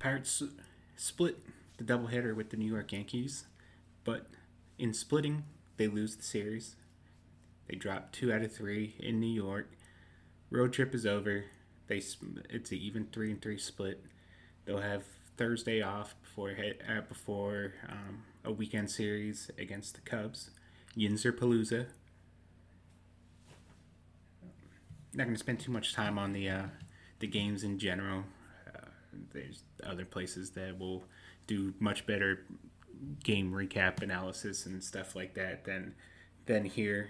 Pirates split the doubleheader with the New York Yankees, but in splitting, they lose the series. They drop 2 out of 3 in New York. Road trip is over. It's an even 3-3 split. They'll have Thursday off before a weekend series against the Cubs. Yinzer Palooza. Not going to spend too much time on the games in general. There's other places that will do much better game recap analysis and stuff like that than here.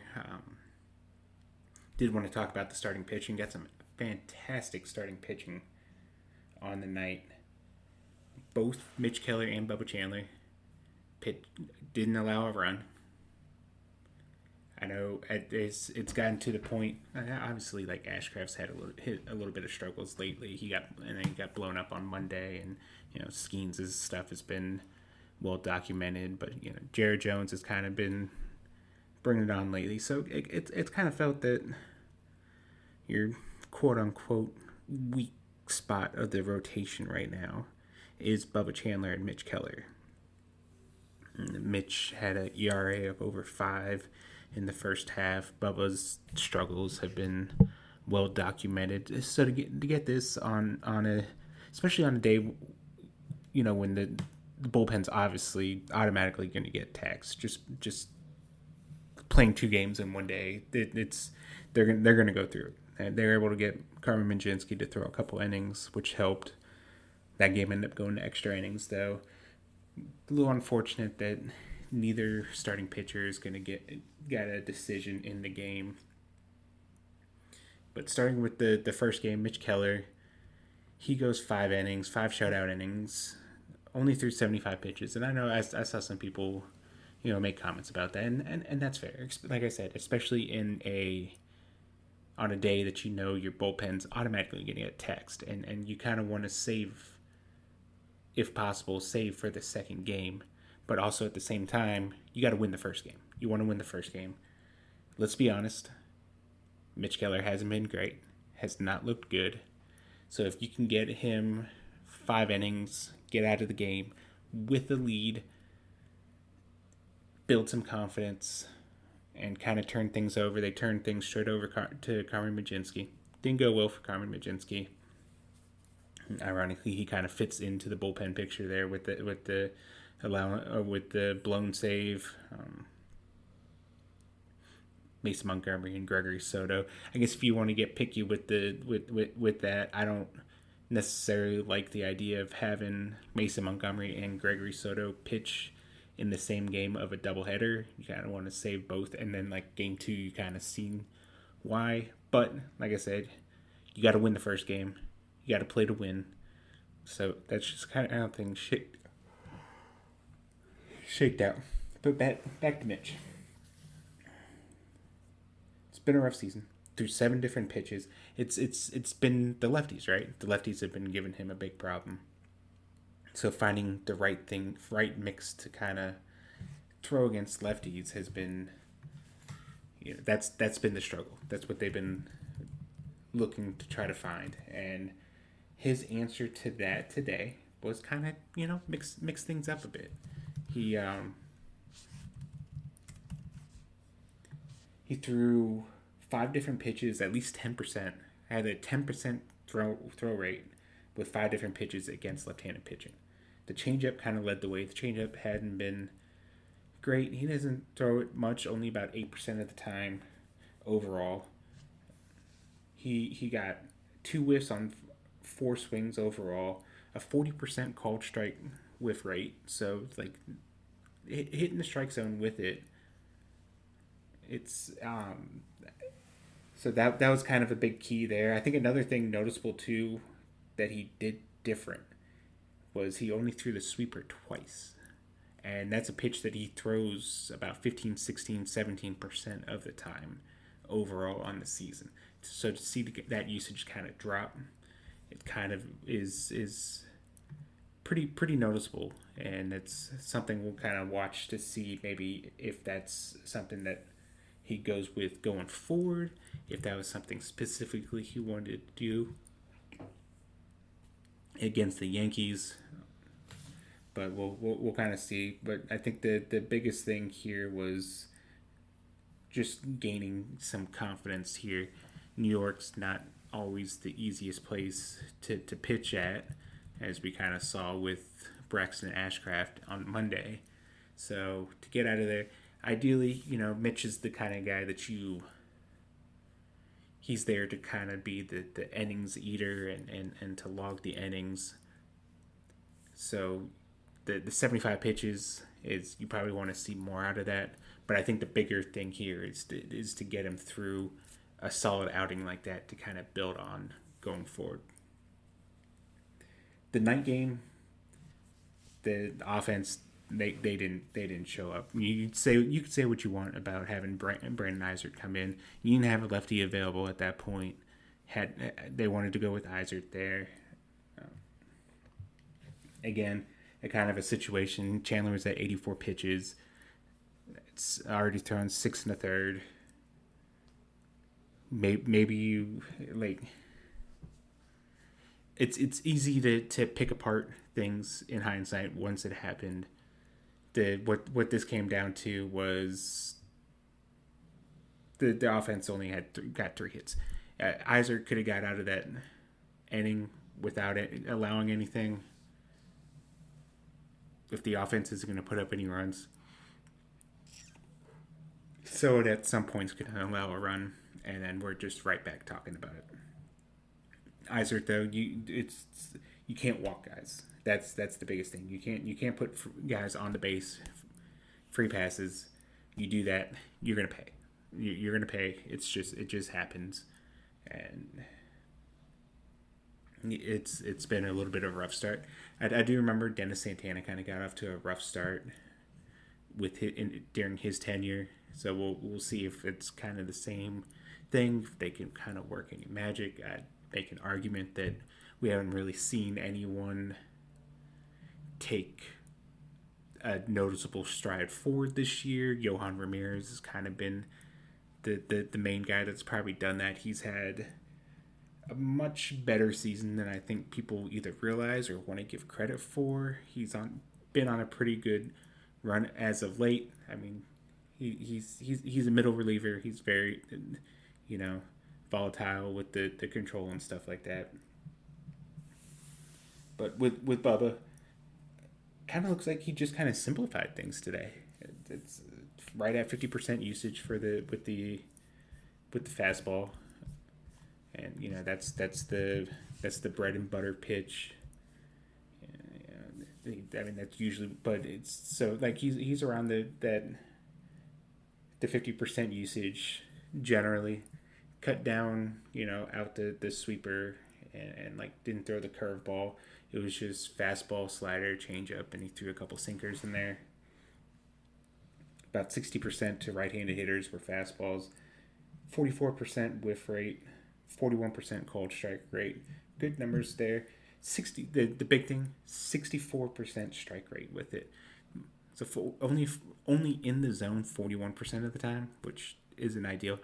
Did want to talk about the starting pitching. Got some fantastic starting pitching on the night. Both Mitch Keller and Bubba Chandler didn't allow a run. I know it's gotten to the point. Obviously, like Ashcraft's had a little bit of struggles lately. He got blown up on Monday, and Skeens' stuff has been well documented. But Jared Jones has kind of been bringing it on lately. So it's kind of felt that your quote unquote weak spot of the rotation right now is Bubba Chandler and Mitch Keller. Mitch had an ERA of over 5 in the first half. Bubba's struggles have been well documented. So to get this especially on a day, when the bullpen's obviously automatically going to get taxed. Just playing 2 games in one day, they're going to go through it. And they're able to get Carmen Mlodzinski to throw a couple innings, which helped. That game ended up going to extra innings, though. A little unfortunate that neither starting pitcher is going to get a decision in the game. But starting with the first game, Mitch Keller, he goes 5 innings, 5 shutout innings, only threw 75 pitches. And I know I saw some people, make comments about that, and that's fair. Like I said, especially on a day that your bullpen's automatically going to get taxed, and you kind of want to save, if possible, for the second game. But also at the same time, you got to win the first game. You want to win the first game. Let's be honest. Mitch Keller hasn't been great. Has not looked good. So if you can get him 5 innings, get out of the game with the lead, build some confidence, and kind of turn things over. They turned things straight over to Carmen Mlodzinski. Didn't go well for Carmen Mlodzinski. Ironically, he kind of fits into the bullpen picture there with the blown save. Mason Montgomery and Gregory Soto. I guess if you want to get picky with that, I don't necessarily like the idea of having Mason Montgomery and Gregory Soto pitch in the same game of a doubleheader. You kind of want to save both, and then like game 2, you kind of see why. But like I said, you got to win the first game. You got to play to win. So that's just kind of how things shaked out. But back to Mitch. It's been a rough season. Through 7 different pitches. It's been the lefties, right? The lefties have been giving him a big problem. So finding the right mix to kind of throw against lefties has been, that's been the struggle. That's what they've been looking to try to find. And his answer to that today was kind of, mix things up a bit. He threw 5 different pitches, at least 10%. Had a 10% throw rate with 5 different pitches against left-handed pitching. The changeup kind of led the way. The changeup hadn't been great. He doesn't throw it much, only about 8% of the time overall. He got 2 whiffs on 4 swings overall, a 40% called strike whiff rate. So it's like hitting the strike zone with it. It's so that was kind of a big key there. I think another thing noticeable too that he did different was he only threw the sweeper twice. And that's a pitch that he throws about 15, 16, 17% of the time overall on the season. So to see that usage kind of drop, it kind of is pretty noticeable. And it's something we'll kind of watch to see maybe if that's something that he goes with going forward, if that was something specifically he wanted to do against the Yankees. but we'll kind of see. But I think the biggest thing here was just gaining some confidence here. New York's not always the easiest place to pitch at, as we kind of saw with Braxton Ashcraft on Monday. So to get out of there, ideally, Mitch is the kind of guy that he's there to kind of be the innings eater and to log the innings. So the 75 pitches is, you probably want to see more out of that. But I think the bigger thing here is to get him through a solid outing like that to kind of build on going forward. The night game, the offense, they didn't show up. You could say what you want about having Brandon Eisert come in. You didn't have a lefty available at that point. They wanted to go with Eisert there. Again, a kind of a situation. Chandler was at 84 pitches. It's already thrown 6 1/3. Maybe you like. It's easy to pick apart things in hindsight once it happened. What this came down to was the offense only got 3 hits. Eisert could have got out of that inning without it allowing anything. If the offense isn't going to put up any runs, so at some point's going to allow a run, and then we're just right back talking about it. Eisert, though, you can't walk guys. That's the biggest thing. You can't put guys on the base, free passes. You do that, you're gonna pay. You're gonna pay. It just happens, and it's been a little bit of a rough start. I do remember Dennis Santana kind of got off to a rough start during his tenure. So we'll see if it's kind of the same thing. If they can kind of work any magic. I'd make an argument that we haven't really seen anyone take a noticeable stride forward this year. Johan Ramirez has kind of been the main guy that's probably done that. He's had a much better season than I think people either realize or want to give credit for. He's been on a pretty good run as of late. I mean, he's a middle reliever. He's very, volatile with the control and stuff like that. But with Bubba, kind of looks like he just kind of simplified things today. It's right at 50% usage with the fastball, and that's the bread and butter pitch. I mean, that's usually, but it's so like he's around the 50% usage generally. Cut down, out the sweeper and like didn't throw the curveball. It was just fastball, slider, changeup, and he threw a couple sinkers in there. About 60% to right-handed hitters were fastballs. 44% whiff rate, 41% called strike rate. Good numbers there. The big thing, 64% strike rate with it. So only in the zone 41% of the time, which isn't ideal.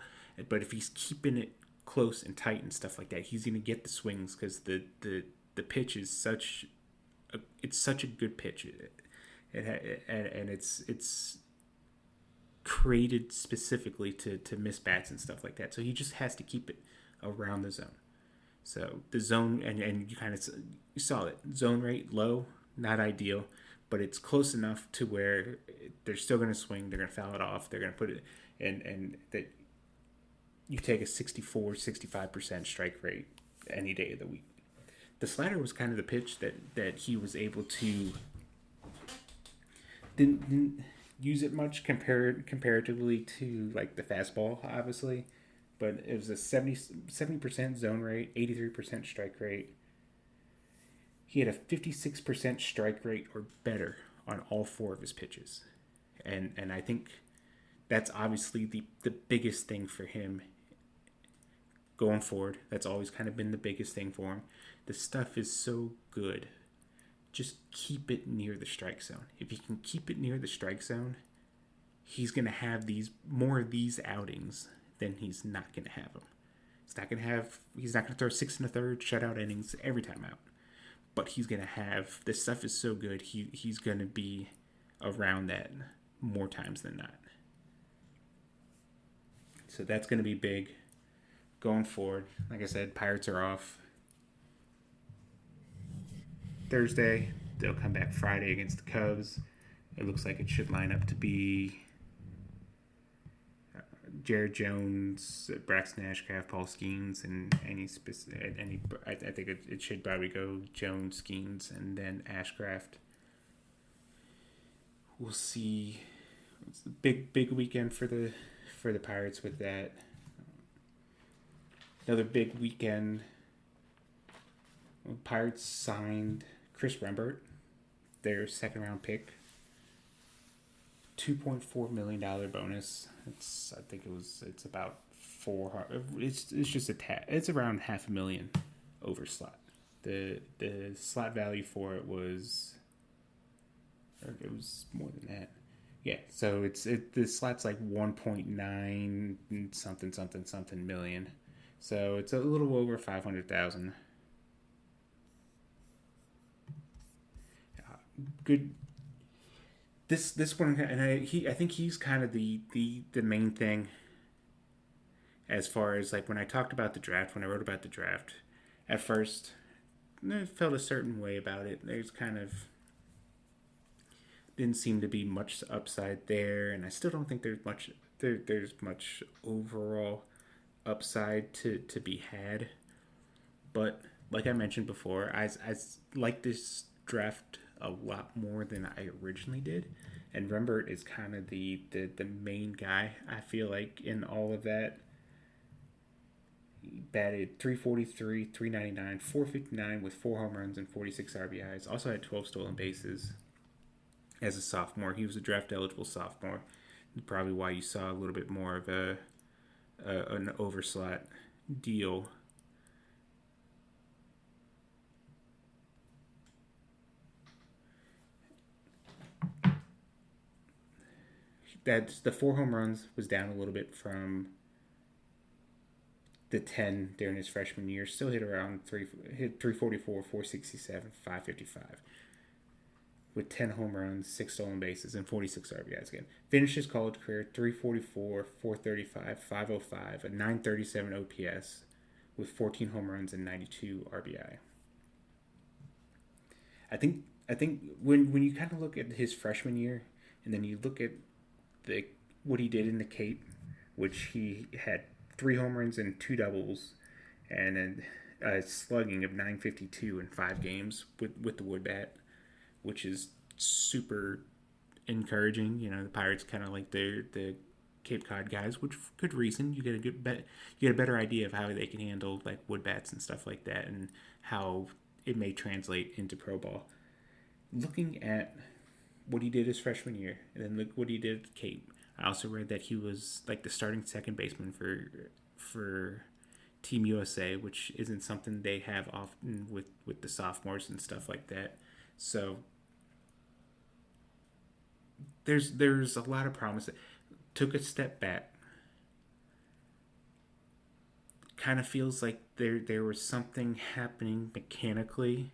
But if he's keeping it close and tight and stuff like that, he's going to get the swings because the pitch is such a good pitch. And it's created specifically to miss bats and stuff like that. So he just has to keep it around the zone. So the zone, and you saw it, zone rate low, not ideal, but it's close enough to where they're still going to swing, they're going to foul it off, they're going to put it, and that you take a 64-65% strike rate any day of the week. The slider was kind of the pitch that he was able to didn't use it much comparatively to like the fastball, obviously, but it was a 70% zone rate, 83% strike rate. He had a 56% strike rate or better on all 4 of his pitches, and I think that's obviously the biggest thing for him going forward. That's always kind of been the biggest thing for him. The stuff is so good. Just keep it near the strike zone. If you can keep it near the strike zone, he's going to have more of these outings than he's not going to have them. He's not going to throw 6 1/3 shutout innings every time out. but he's going to have, this stuff is so good, he's going to be around that more times than not. So that's going to be big going forward. Like I said, Pirates are off Thursday. They'll come back Friday against the Cubs. It looks like it should line up to be Jared Jones, Braxton Ashcraft, Paul Skeens, and I think it should probably go Jones, Skeens, and then Ashcraft. We'll see. It's a big weekend for the Pirates with that. Another big weekend. Pirates signed Chris Rembert, their second round pick. $2.4 million bonus. It's about it's just it's around $500,000 over slot. The slot value for it was more than that. Yeah, so the slot's like 1.9 something million. So it's a little over 500,000. Good. This one, and I think he's kind of the main thing as far as like when I talked about the draft, when I wrote about the draft, at first I felt a certain way about it. There's kind of didn't seem to be much upside there, and I still don't think there's much overall upside to be had. But like I mentioned before, I like this draft a lot more than I originally did, and Rembert is kind of the main guy, I feel like, in all of that. He batted .343, .399, .459 with 4 home runs and 46 RBIs. Also had 12 stolen bases as a sophomore. He was a draft eligible sophomore. Probably why you saw a little bit more of an overslot deal. That's the 4 home runs was down a little bit from the 10 during his freshman year. Still hit around 344, 467, 555. With 10 home runs, 6 stolen bases, and 46 RBIs again. Finished his college career 344, 435, 505, a 937 OPS with 14 home runs and 92 RBI. I think when you kind of look at his freshman year and then you look at what he did in the Cape, which he had 3 home runs and 2 doubles, and a slugging of .952 in 5 games with the wood bat, which is super encouraging. You know, the Pirates kind of like the Cape Cod guys, which for good reason. You get a better idea of how they can handle like wood bats and stuff like that, and how it may translate into pro ball. Looking at what he did his freshman year, and then look what he did at Cape. I also read that he was like the starting second baseman for Team USA, which isn't something they have often with the sophomores and stuff like that. So there's a lot of promise. Took a step back. Kind of feels like there was something happening mechanically,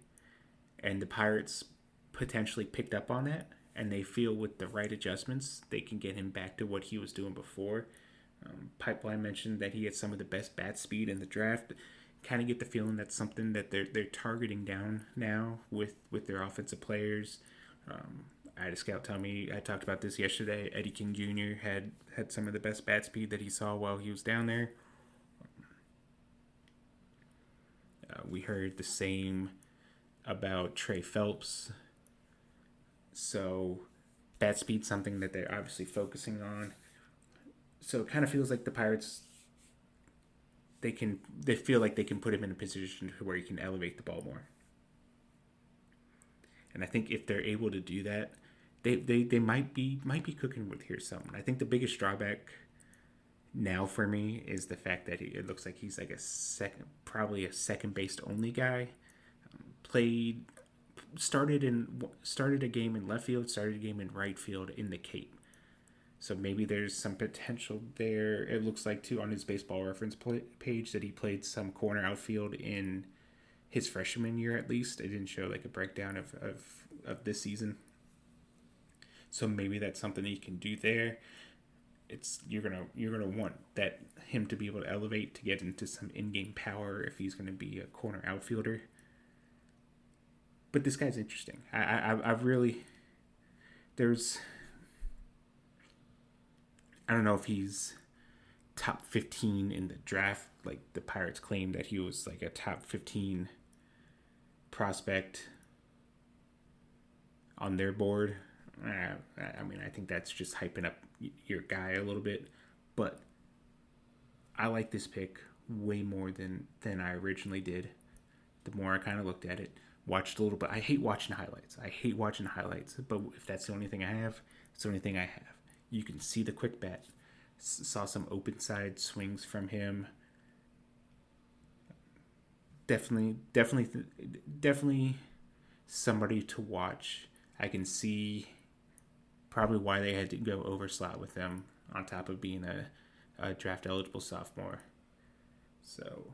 and the Pirates potentially picked up on that, and they feel with the right adjustments they can get him back to what he was doing before. Pipeline mentioned that he had some of the best bat speed in the draft. Kind of get the feeling that's something that they're targeting down now with their offensive players. I had a scout tell me, I talked about this yesterday, Eddie King Jr. had some of the best bat speed that he saw while he was down there. We heard the same about Trey Phelps. So bat speed's something that they're obviously focusing on. So it kind of feels like the Pirates, they feel like they can put him in a position where he can elevate the ball more. And I think if they're able to do that, they might be cooking with here something. I think the biggest drawback now for me is the fact that it looks like he's like probably a second base only guy. Started a game in left field, started a game in right field in the Cape. So maybe there's some potential there. It looks like too on his Baseball Reference page that he played some corner outfield in his freshman year at least. It didn't show like a breakdown of this season. So maybe that's something that you can do there. You're gonna want him to be able to elevate to get into some in-game power if he's gonna be a corner outfielder. But this guy's interesting. I really I don't know if he's top 15 in the draft. Like the Pirates claimed that he was like a top 15 prospect on their board. I mean, I think that's just hyping up your guy a little bit. But I like this pick way more than I originally did. The more I kind of looked at it, watched a little bit. I hate watching highlights. But if that's the only thing I have, it's the only thing I have. You can see the quick bat. Saw some open side swings from him. Definitely somebody to watch. I can see probably why they had to go over slot with him on top of being a draft eligible sophomore. So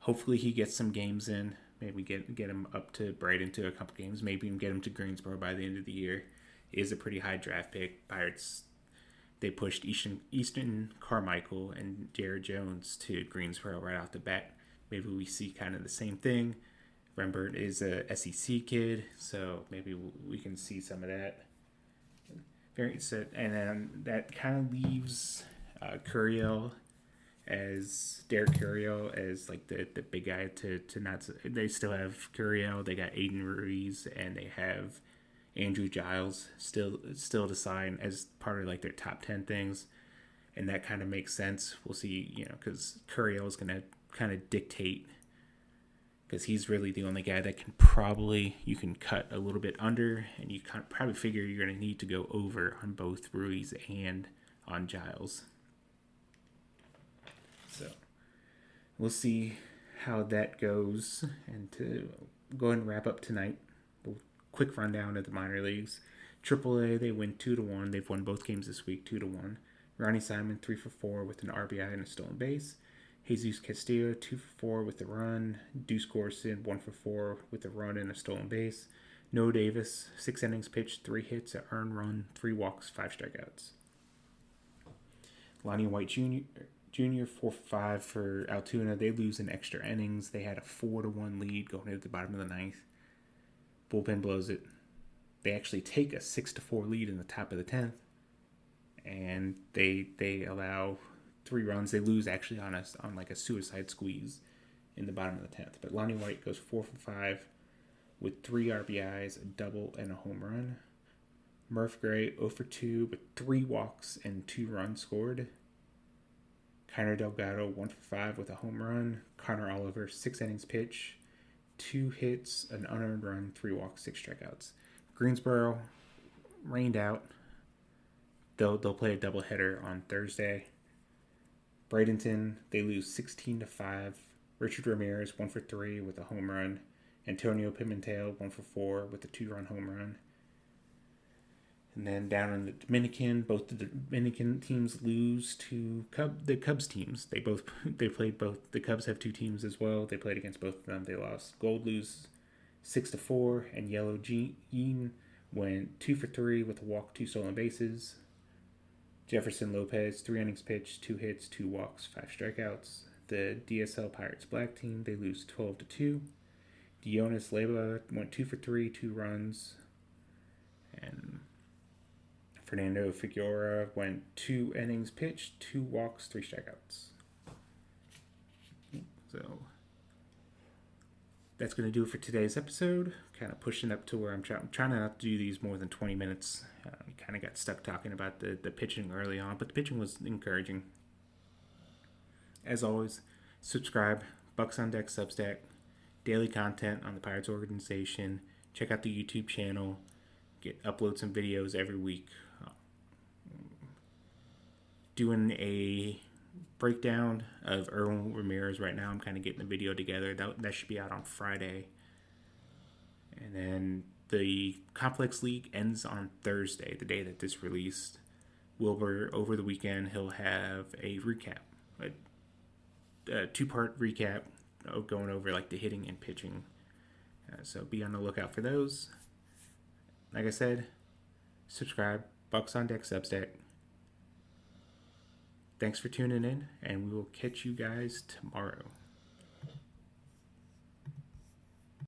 hopefully he gets some games in. Maybe get him up to Brighton a couple games. Maybe even get him to Greensboro by the end of the year. It is a pretty high draft pick. Pirates, they pushed Easton Carmichael and Jared Jones to Greensboro right off the bat. Maybe we see kind of the same thing. Rembert is a SEC kid, so maybe we can see some of that. And then that kind of leaves Derek Curiel as like the big guy to not. They still have Curiel. They got Aiden Ruiz, and they have Andrew Giles still to sign as part of like their top 10 things, and that kind of makes sense. We'll see, because Curiel is gonna kind of dictate, because he's really the only guy that you can cut a little bit under, and you can probably figure you're going to need to go over on both Ruiz and on Giles. So we'll see how that goes. And to go ahead and wrap up tonight, a quick rundown of the minor leagues. AAA, they win 2-1. They've won both games this week, 2-1. Ronnie Simon 3 for 4 with an RBI and a stolen base. Jesus Castillo 2 for 4 with a run. Deuce Gorson 1 for 4 with a run and a stolen base. Noah Davis 6 innings pitched, 3 hits, an earned run, 3 walks, 5 strikeouts. Lonnie White Jr. 4 for 5 for Altoona. They lose in extra innings. They had a 4-1 lead going into the bottom of the ninth. Bullpen blows it. They actually take a 6-4 lead in the top of the 10th, and they allow 3 runs. They lose actually on like a suicide squeeze in the bottom of the 10th. But Lonnie White goes 4 for 5 with 3 RBIs, a double, and a home run. Murph Gray 0 for 2 with 3 walks and 2 runs scored. Kiner Delgado 1 for 5 with a home run. Connor Oliver 6 innings pitch, 2 hits, an unearned run, 3 walks, 6 strikeouts. Greensboro rained out. They'll play a doubleheader on Thursday. Bradenton, they lose 16-5. Richard Ramirez 1 for 3 with a home run. Antonio Pimentel 1 for 4 with a 2-run home run. And then down in the Dominican, both the Dominican teams lose to the Cubs teams. They played both. The Cubs have 2 teams as well. They played against both of them. They lost. Gold lose 6-4, and Yellow Jean went 2 for 3 with a walk, 2 stolen bases. Jefferson Lopez 3 innings pitched, 2 hits, 2 walks, 5 strikeouts. The DSL Pirates Black team, they lose 12-2. Dionis Leyva went 2 for 3, 2 runs, and Fernando Figueroa went 2 innings pitched, 2 walks, 3 strikeouts. So that's going to do it for today's episode. Kind of pushing up to where I'm trying not to do these more than 20 minutes. Kind of got stuck talking about the pitching early on, but the pitching was encouraging. As always, subscribe, Bucks on Deck Substack, daily content on the Pirates organization. Check out the YouTube channel. Upload some videos every week. Doing a breakdown of Erwin Ramirez right now. I'm kind of getting the video together. That should be out on Friday. And then the Complex League ends on Thursday, the day that this released. Wilbur, over the weekend, he'll have a recap, a 2-part recap going over like the hitting and pitching. So be on the lookout for those. Like I said, subscribe, Bucks on Deck Substack. Thanks for tuning in, and we will catch you guys tomorrow.